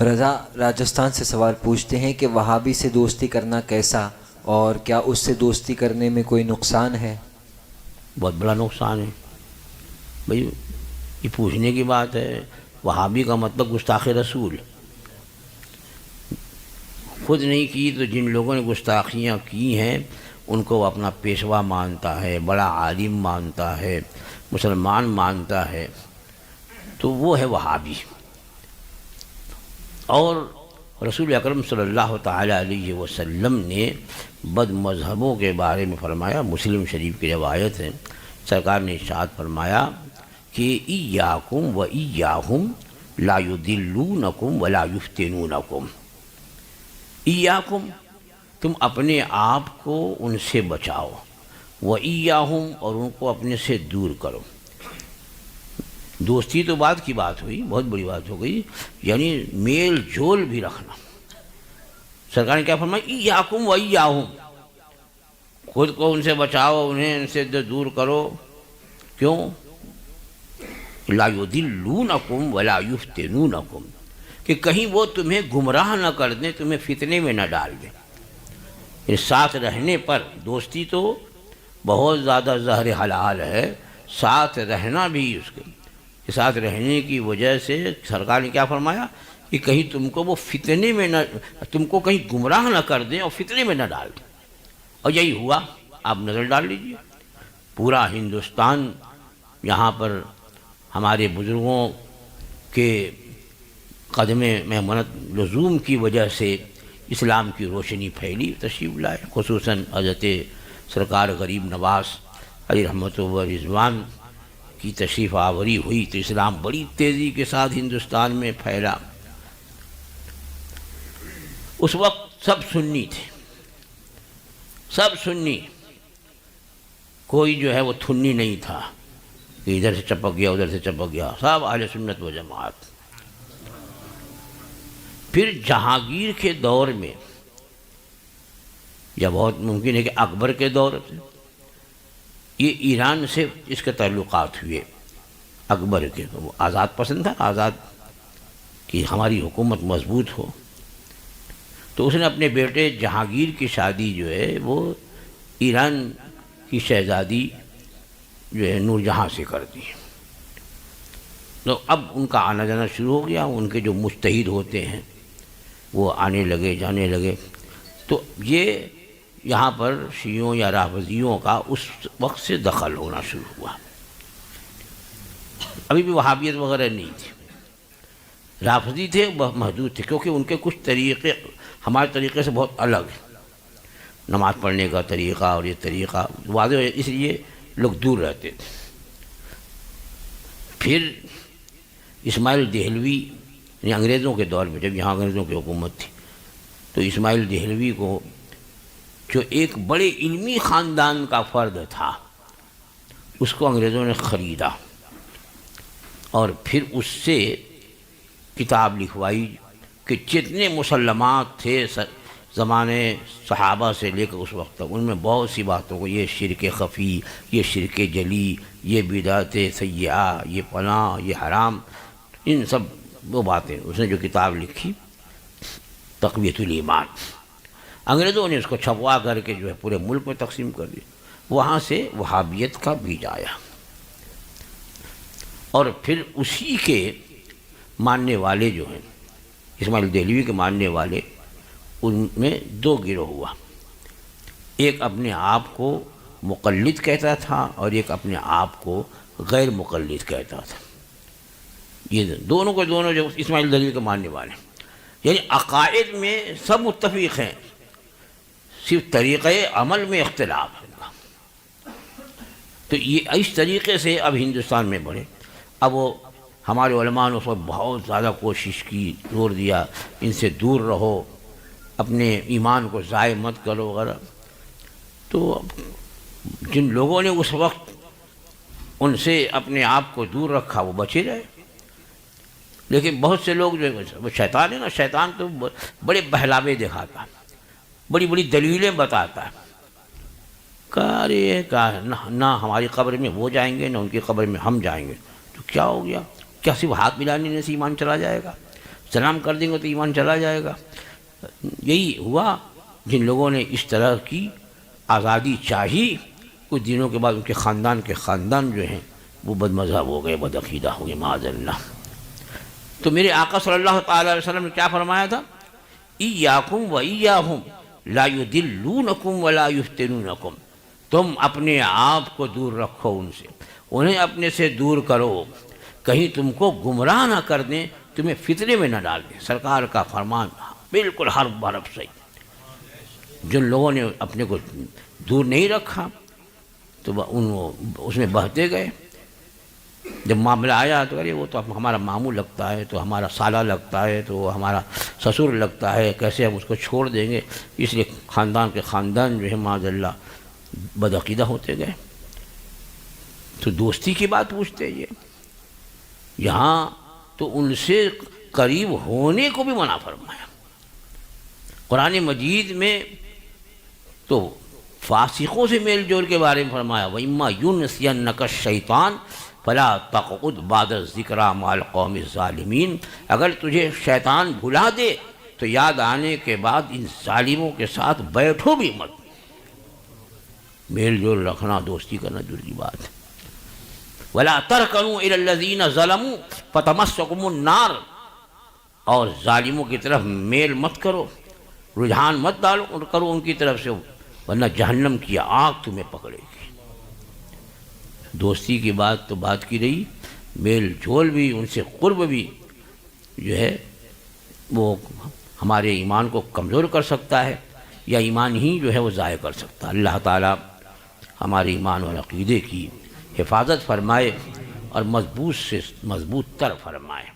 رضا راجستھان سے سوال پوچھتے ہیں کہ وہابی سے دوستی کرنا کیسا، اور کیا اس سے دوستی کرنے میں کوئی نقصان ہے؟ بہت بڑا نقصان ہے بھائی، یہ پوچھنے کی بات ہے۔ وہابی کا مطلب گستاخ رسول خود نہیں کی، تو جن لوگوں نے گستاخیاں کی ہیں ان کو وہ اپنا پیشوا مانتا ہے، بڑا عالم مانتا ہے، مسلمان مانتا ہے، تو وہ ہے وہابی۔ اور رسول اکرم صلی اللہ تعالیٰ علیہ وسلم نے بد مذہبوں کے بارے میں فرمایا، مسلم شریف کی روایت ہے، سرکار نے ارشاد فرمایا کہ ایاکم و ایاہم لا یضلونکم ولا یفتنونکم۔ ایاکم، تم اپنے آپ کو ان سے بچاؤ، و ایاہم، اور ان کو اپنے سے دور کرو۔ دوستی تو بعد کی بات ہوئی، بہت بڑی بات ہو گئی، یعنی میل جول بھی رکھنا۔ سرکار نے کیا فرمایا؟ ایاکم و ایاہم، خود کو ان سے بچاؤ، انہیں ان سے دور کرو۔ کیوں؟ لا یضلونکم ولا یفتنونکم، کہ کہیں وہ تمہیں گمراہ نہ کر دیں، تمہیں فتنے میں نہ ڈال دیں۔ اس ساتھ رہنے پر، دوستی تو بہت زیادہ زہر حلال ہے، ساتھ رہنا بھی اس کے ساتھ رہنے کی وجہ سے سرکار نے کیا فرمایا کہ کہیں تم کو وہ فتنے میں نہ، تم کو کہیں گمراہ نہ کر دیں اور فتنے میں نہ ڈال دیں۔ اور یہی ہوا، آپ نظر ڈال لیجئے، پورا ہندوستان یہاں پر ہمارے بزرگوں کے قدم میمنت لزوم کی وجہ سے اسلام کی روشنی پھیلی، تشریف لائے، خصوصاً حضرت سرکار غریب نواز علیہ رحمت و رضوان کی تشریف آوری ہوئی تو اسلام بڑی تیزی کے ساتھ ہندوستان میں پھیلا۔ اس وقت سب سنی تھے، سب سنی، کوئی جو ہے وہ تھنی نہیں تھا کہ ادھر سے چپک گیا ادھر سے چپک گیا، سب اہل سنت و جماعت۔ پھر جہانگیر کے دور میں، یا بہت ممکن ہے کہ اکبر کے دور سے، یہ ایران سے اس کے تعلقات ہوئے۔ اکبر کے تو وہ آزاد پسند تھا، آزاد کہ ہماری حکومت مضبوط ہو، تو اس نے اپنے بیٹے جہانگیر کی شادی جو ہے وہ ایران کی شہزادی جو ہے نور جہاں سے کر دی۔ تو اب ان کا آنا جانا شروع ہو گیا، ان کے جو مجتہد ہوتے ہیں وہ آنے لگے جانے لگے، تو یہ یہاں پر شیعوں یا رافضیوں کا اس وقت سے دخل ہونا شروع ہوا۔ ابھی بھی وہابیت وغیرہ نہیں تھی، رافضی تھے، محدود تھے، کیونکہ ان کے کچھ طریقے ہمارے طریقے سے بہت الگ ہیں، نماز پڑھنے کا طریقہ اور یہ طریقہ واضح ہے، اس لیے لوگ دور رہتے تھے۔ پھر اسماعیل دہلوی، یعنی انگریزوں کے دور میں، جب یہاں انگریزوں کی حکومت تھی، تو اسماعیل دہلوی کو، جو ایک بڑے علمی خاندان کا فرد تھا، اس کو انگریزوں نے خریدا اور پھر اس سے کتاب لکھوائی کہ جتنے مسلمات تھے زمانے صحابہ سے لے کر اس وقت تک، ان میں بہت سی باتوں کو، یہ شرک خفی، یہ شرک جلی، یہ بدعت سیئہ، یہ پناہ، یہ حرام، ان سب وہ باتیں اس نے جو کتاب لکھی تقویۃ الایمان، انگریزوں نے اس کو چھپوا کر کے جو ہے پورے ملک میں تقسیم کر دی۔ وہاں سے وہابیت کا بیج آیا، اور پھر اسی کے ماننے والے جو ہیں، اسماعیل دہلوی کے ماننے والے، ان میں دو گروہ ہوا، ایک اپنے آپ کو مقلد کہتا تھا اور ایک اپنے آپ کو غیر مقلد کہتا تھا۔ یہ دونوں کے دونوں جو اسماعیل دہلوی کے ماننے والے، یعنی عقائد میں سب متفق ہیں، صرف طریقۂ عمل میں اختلاف ہے۔ تو یہ اس طریقے سے اب ہندوستان میں بڑھے۔ اب وہ ہمارے علماء نے اس وقت بہت زیادہ کوشش کی، زور دیا ان سے دور رہو، اپنے ایمان کو ضائع مت کرو وغیرہ۔ تو جن لوگوں نے اس وقت ان سے اپنے آپ کو دور رکھا وہ بچے رہے، لیکن بہت سے لوگ جو وہ شیطان ہے نا، شیطان تو بڑے بہلاوے دکھاتا ہے، بڑی بڑی دلیلیں بتاتا ہے، نہ ہماری قبر میں وہ جائیں گے، نہ ان کی قبر میں ہم جائیں گے، تو کیا ہو گیا؟ کیا صرف ہاتھ ملانے سے ایمان چلا جائے گا؟ سلام کر دیں گے تو ایمان چلا جائے گا۔ یہی ہوا جن لوگوں نے اس طرح کی آزادی چاہی، کچھ دنوں کے بعد ان کے خاندان جو ہیں وہ بد مذہب ہو گئے، بد عقیدہ ہو گئے، معاذ اللہ۔ تو میرے آقا صلی اللہ تعالی علیہ وسلم نے کیا فرمایا تھا؟ ایاکم و ایاہم لا یدلونکم ولا یفتنونکم، تم اپنے آپ کو دور رکھو ان سے، انہیں اپنے سے دور کرو، کہیں تم کو گمراہ نہ کر دیں، تمہیں فتنے میں نہ ڈال دیں۔ سرکار کا فرمان بالکل حرف بحرف صحیح۔ جن لوگوں نے اپنے کو دور نہیں رکھا تو اس میں بہتے گئے۔ جب معاملہ آیا تو ارے وہ تو ہمارا ماموں لگتا ہے، تو ہمارا سالہ لگتا ہے، تو ہمارا سسر لگتا ہے، کیسے ہم اس کو چھوڑ دیں گے؟ اس لیے خاندان جو ہے معاذ اللہ بدعقیدہ ہوتے گئے۔ تو دوستی کی بات پوچھتے یہ، یہاں تو ان سے قریب ہونے کو بھی منع فرمایا۔ قرآن مجید میں تو فاسقوں سے میل جول کے بارے میں فرمایا، وَإِمَّا يُنْسِيَنَّكَ الشَّيْطَانُ فَلَا تَقْعُدْ بَعْدَ الذِّكْرَىٰ مَعَ الْقَوْمِ الظَّالِمِينَ، اگر تجھے شیطان بھلا دے تو یاد آنے کے بعد ان ظالموں کے ساتھ بیٹھو بھی مت۔ میل جول رکھنا، دوستی کرنا دور کی بات ہے۔ وَلَا تَرْكَنُوا إِلَى الَّذِينَ ظَلَمُوا فَتَمَسَّكُمُ النَّارُ، اور ظالموں کی طرف میل مت کرو، رجحان مت ڈالو کرو ان کی طرف سے، ورنہ جہنم کی آگ تمہیں پکڑے گی۔ دوستی کی بات تو بات کی رہی، میل جول بھی، ان سے قرب بھی جو ہے وہ ہمارے ایمان کو کمزور کر سکتا ہے، یا ایمان ہی جو ہے وہ ضائع کر سکتا ہے۔ اللہ تعالیٰ ہمارے ایمان اور عقیدے کی حفاظت فرمائے اور مضبوط سے مضبوط تر فرمائے۔